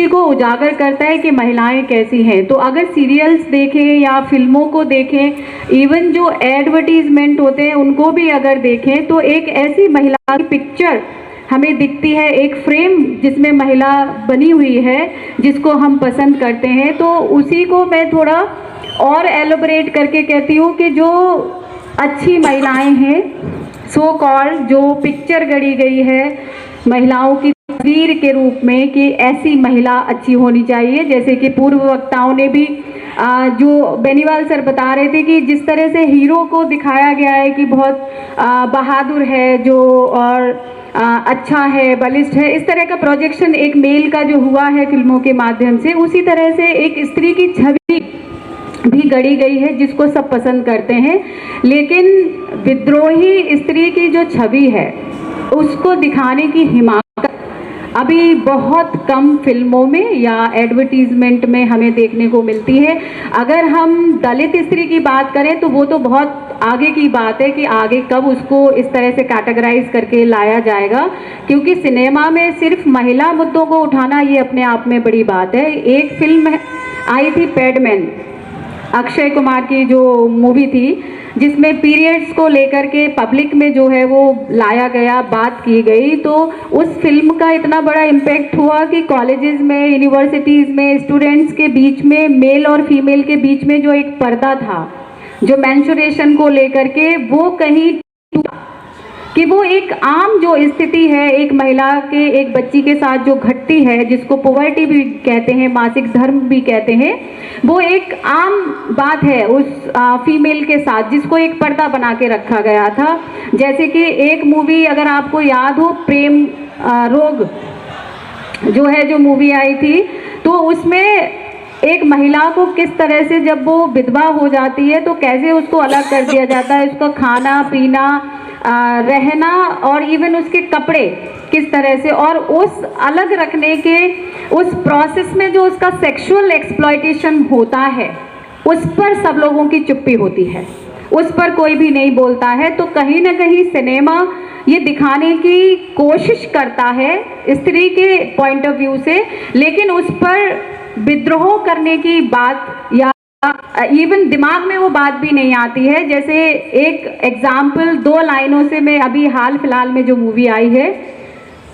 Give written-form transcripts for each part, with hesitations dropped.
को उजागर करता है कि महिलाएं कैसी हैं। तो अगर सीरियल्स देखें या फिल्मों को देखें, इवन जो एडवर्टीजमेंट होते हैं उनको भी अगर देखें, तो एक ऐसी महिला की पिक्चर हमें दिखती है, एक फ्रेम जिसमें महिला बनी हुई है जिसको हम पसंद करते हैं। तो उसी को मैं थोड़ा और एलोबरेट करके कहती हूँ कि जो अच्छी महिलाएं हैं, सो कॉल्ड, जो पिक्चर गढ़ी गई है महिलाओं की तस्वीर के रूप में कि ऐसी महिला अच्छी होनी चाहिए। जैसे कि पूर्व वक्ताओं ने भी जो बेनीवाल सर बता रहे थे कि जिस तरह से हीरो को दिखाया गया है कि बहुत बहादुर है जो, और अच्छा है, बलिष्ठ है, इस तरह का प्रोजेक्शन एक मेल का जो हुआ है फिल्मों के माध्यम से, उसी तरह से एक स्त्री की छवि भी गढ़ी गई है जिसको सब पसंद करते हैं। लेकिन विद्रोही स्त्री की जो छवि है उसको दिखाने की हिम्मत अभी बहुत कम फिल्मों में या एडवर्टीजमेंट में हमें देखने को मिलती है। अगर हम दलित स्त्री की बात करें तो वो तो बहुत आगे की बात है कि आगे कब उसको इस तरह से कैटेगराइज करके लाया जाएगा, क्योंकि सिनेमा में सिर्फ महिला मुद्दों को उठाना ये अपने आप में बड़ी बात है। एक फिल्म आई थी पैडमैन, अक्षय कुमार की जो मूवी थी, जिसमें पीरियड्स को लेकर के पब्लिक में जो है वो लाया गया, बात की गई, तो उस फिल्म का इतना बड़ा इम्पैक्ट हुआ कि कॉलेजेस में, यूनिवर्सिटीज़ में स्टूडेंट्स के बीच में, मेल और फीमेल के बीच में जो एक पर्दा था जो मेंस्ट्रुएशन को लेकर के, वो कहीं कि वो एक आम जो स्थिति है एक महिला के, एक बच्ची के साथ जो घटती है, जिसको पॉवर्टी भी कहते हैं, मासिक धर्म भी कहते हैं, वो एक आम बात है उस फीमेल के साथ, जिसको एक पर्दा बना के रखा गया था। जैसे कि एक मूवी अगर आपको याद हो, प्रेम रोग जो है, जो मूवी आई थी, तो उसमें एक महिला को किस तरह से जब वो विधवा हो जाती है तो कैसे उसको अलग कर दिया जाता है, उसका खाना पीना, रहना और इवन उसके कपड़े किस तरह से, और उस अलग रखने के उस प्रोसेस में जो उसका सेक्सुअल एक्सप्लॉयटेशन होता है, उस पर सब लोगों की चुप्पी होती है, उस पर कोई भी नहीं बोलता है। तो कहीं ना कहीं सिनेमा ये दिखाने की कोशिश करता है स्त्री के पॉइंट ऑफ व्यू से, लेकिन उस पर विद्रोह करने की बात या इवन दिमाग में वो बात भी नहीं आती है। जैसे एक एग्जाम्पल 2 लाइनों से मैं अभी हाल फिलहाल में जो मूवी आई है,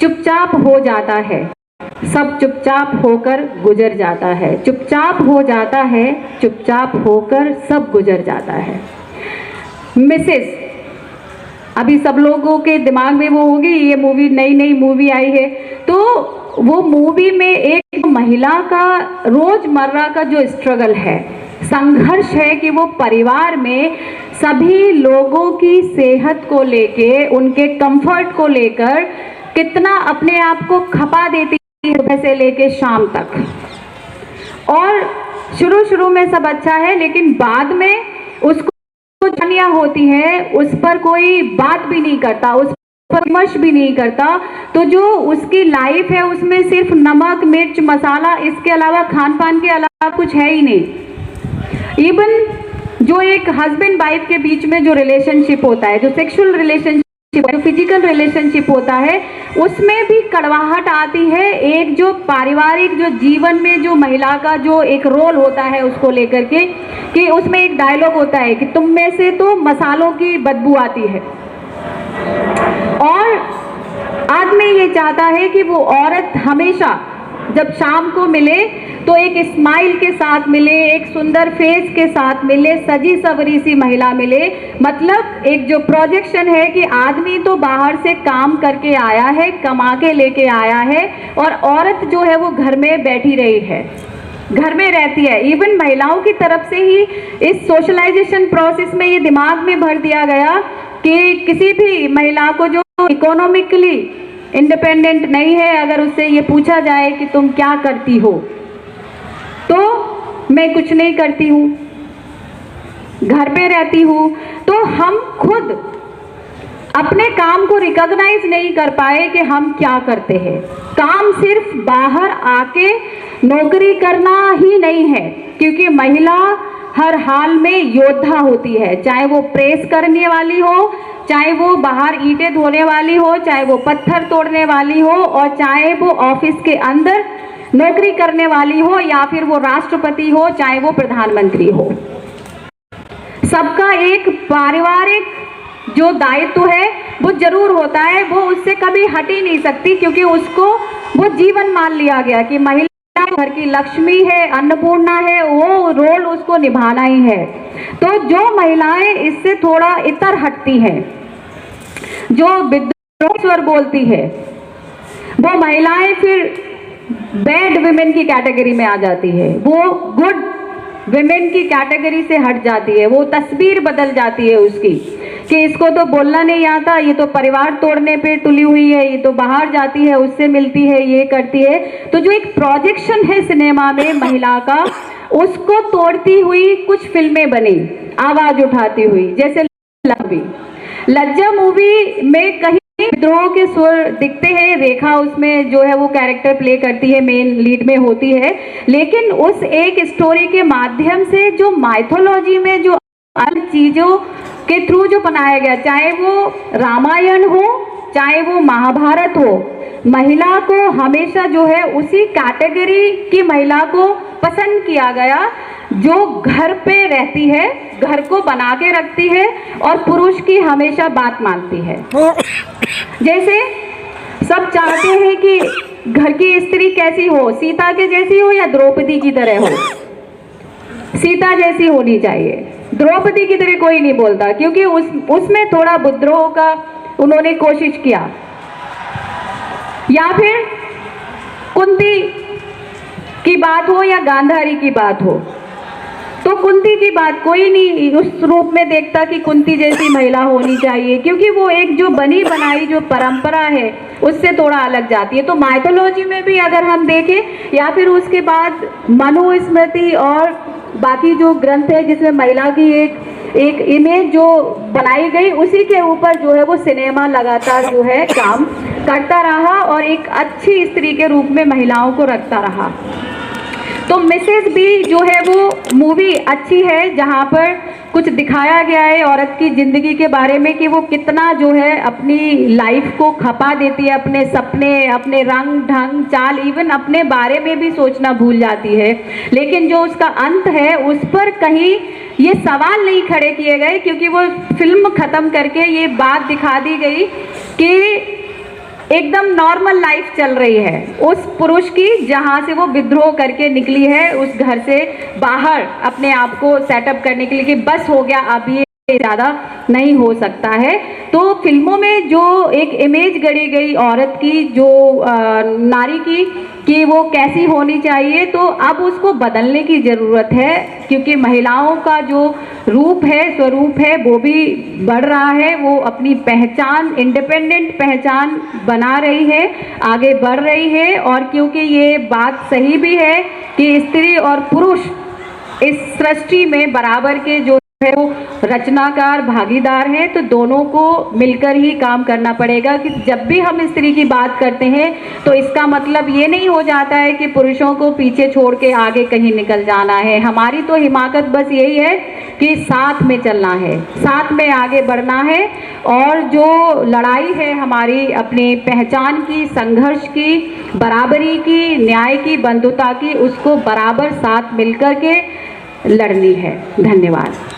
चुपचाप हो जाता है सब चुपचाप होकर गुजर जाता है, चुपचाप हो जाता है, चुपचाप होकर सब गुजर जाता है। मिसेस, अभी सब लोगों के दिमाग में वो होगी, ये मूवी नई मूवी आई है, तो वो मूवी में एक महिला का रोजमर्रा का जो स्ट्रगल है, संघर्ष है कि वो परिवार में सभी लोगों की सेहत को लेके, उनके कंफर्ट को लेकर कितना अपने आप को खपा देती है सुबह से लेके शाम तक। और शुरू में सब अच्छा है, लेकिन बाद में उसको जानिया होती है, उस पर कोई बात भी नहीं करता, उस पर विमर्श भी नहीं करता। तो जो उसकी लाइफ है उसमें सिर्फ नमक मिर्च मसाला, इसके अलावा खान पान के अलावा कुछ है ही नहीं। इवन जो एक हस्बैंड वाइफ के बीच में जो रिलेशनशिप होता है, जो सेक्सुअल रिलेशनशिप, जो फिजिकल रिलेशनशिप होता है, उसमें भी कड़वाहट आती है। एक जो पारिवारिक जो जीवन में जो महिला का जो एक रोल होता है उसको लेकर के, कि उसमें एक डायलॉग होता है कि तुम में से तो मसालों की बदबू आती है, और आदमी ये चाहता है कि वो औरत हमेशा जब शाम को मिले तो एक स्माइल के साथ मिले, एक सुंदर फेस के साथ मिले, सजी सवरी सी महिला मिले। मतलब एक जो प्रोजेक्शन है कि आदमी तो बाहर से काम करके आया है, कमा के लेके आया है, और औरत जो है वो घर में बैठी रही है, घर में रहती है। इवन महिलाओं की तरफ से ही इस सोशलाइजेशन प्रोसेस में ये दिमाग में भर दिया गया कि किसी भी महिला को जो इकोनॉमिकली इंडिपेंडेंट नहीं है, अगर उससे ये पूछा जाए कि तुम क्या करती हो, तो मैं कुछ नहीं करती हूँ, घर पे रहती हूँ। तो हम खुद अपने काम को रिकॉग्नाइज नहीं कर पाए कि हम क्या करते हैं। काम सिर्फ बाहर आके नौकरी करना ही नहीं है, क्योंकि महिला हर हाल में योद्धा होती है, चाहे वो प्रेस करने वाली हो, चाहे वो बाहर ईंटें धोने वाली हो, चाहे वो पत्थर तोड़ने वाली हो, और चाहे वो ऑफिस के अंदर नौकरी करने वाली हो या फिर वो राष्ट्रपति हो, चाहे वो प्रधानमंत्री हो, सबका एक पारिवारिक जो दायित्व है वो जरूर होता है, वो उससे कभी हट ही नहीं सकती, क्योंकि उसको वो जीवन मान लिया गया कि महिला घर की लक्ष्मी है, अन्नपूर्णा है, वो रोल उसको निभाना ही है। तो जो महिलाएं इससे थोड़ा इतर हटती हैं, जो विद्रोह स्वर बोलती है, वो महिलाएं फिर बैड विमेन की कैटेगरी में आ जाती है, वो गुड विमेन की कैटेगरी से हट जाती है, वो तस्वीर बदल जाती है उसकी कि इसको तो बोलना नहीं आता, ये तो परिवार तोड़ने पे तुली हुई है, ये तो बाहर जाती है, उससे मिलती है, ये करती है। तो जो एक प्रोजेक्शन है सिनेमा में महिला का, उसको तोड़ती हुई कुछ फिल्में बनी, आवाज उठाती हुई, जैसे लज्जा मूवी में कहीं विद्रोह के स्वर दिखते हैं। रेखा उसमें जो है वो कैरेक्टर प्ले करती है, मेन लीड में होती है, लेकिन उस एक स्टोरी के माध्यम से जो माइथोलॉजी में जो अलग चीजों के थ्रू जो बनाया गया, चाहे वो रामायण हो, चाहे वो महाभारत हो, महिला को हमेशा जो है उसी कैटेगरी की महिला को पसंद किया गया, जो घर पे रहती है, घर को बना के रखती है और पुरुष की हमेशा बात मानती है। जैसे सब चाहते हैं कि घर की स्त्री कैसी हो, सीता के जैसी हो या द्रौपदी की तरह हो। सीता जैसी होनी चाहिए, द्रौपदी की तरह कोई नहीं बोलता, क्योंकि उसमें थोड़ा विद्रोह का उन्होंने कोशिश किया। या फिर कुंती की बात हो या गांधारी की बात हो, तो कुंती की बात कोई नहीं उस रूप में देखता कि कुंती जैसी महिला होनी चाहिए, क्योंकि वो एक जो बनी बनाई जो परंपरा है उससे थोड़ा अलग जाती है। तो माइथोलॉजी में भी अगर हम देखें, या फिर उसके बाद मनुस्मृति और बाकी जो ग्रंथ है जिसमें महिला की एक इमेज जो बनाई गई, उसी के ऊपर जो है वो सिनेमा लगातार जो है काम करता रहा और एक अच्छी स्त्री के रूप में महिलाओं को रखता रहा। तो मिसेस बी जो है वो मूवी अच्छी है, जहाँ पर कुछ दिखाया गया है औरत की ज़िंदगी के बारे में कि वो कितना जो है अपनी लाइफ को खपा देती है, अपने सपने, अपने रंग ढंग चाल, इवन अपने बारे में भी सोचना भूल जाती है। लेकिन जो उसका अंत है उस पर कहीं ये सवाल नहीं खड़े किए गए, क्योंकि वो फिल्म ख़त्म करके ये बात दिखा दी गई कि एकदम नॉर्मल लाइफ चल रही है उस पुरुष की, जहाँ से वो विद्रोह करके निकली है उस घर से बाहर अपने आप को सेटअप करने के लिए कि बस हो गया, अब ये ज़्यादा नहीं हो सकता है। तो फिल्मों में जो एक इमेज गढ़ी गई औरत की, जो नारी की, कि वो कैसी होनी चाहिए, तो अब उसको बदलने की ज़रूरत है, क्योंकि महिलाओं का जो रूप है, स्वरूप है, वो भी बढ़ रहा है, वो अपनी पहचान, इंडिपेंडेंट पहचान बना रही है, आगे बढ़ रही है। और क्योंकि ये बात सही भी है कि स्त्री और पुरुष इस सृष्टि में बराबर के जो है वो रचनाकार भागीदार हैं, तो दोनों को मिलकर ही काम करना पड़ेगा। कि जब भी हम स्त्री की बात करते हैं तो इसका मतलब ये नहीं हो जाता है कि पुरुषों को पीछे छोड़ के आगे कहीं निकल जाना है। हमारी तो हिमाकत बस यही है कि साथ में चलना है, साथ में आगे बढ़ना है, और जो लड़ाई है हमारी अपनी पहचान की, संघर्ष की, बराबरी की, न्याय की, बंधुता की, उसको बराबर साथ मिलकर के लड़नी है। धन्यवाद।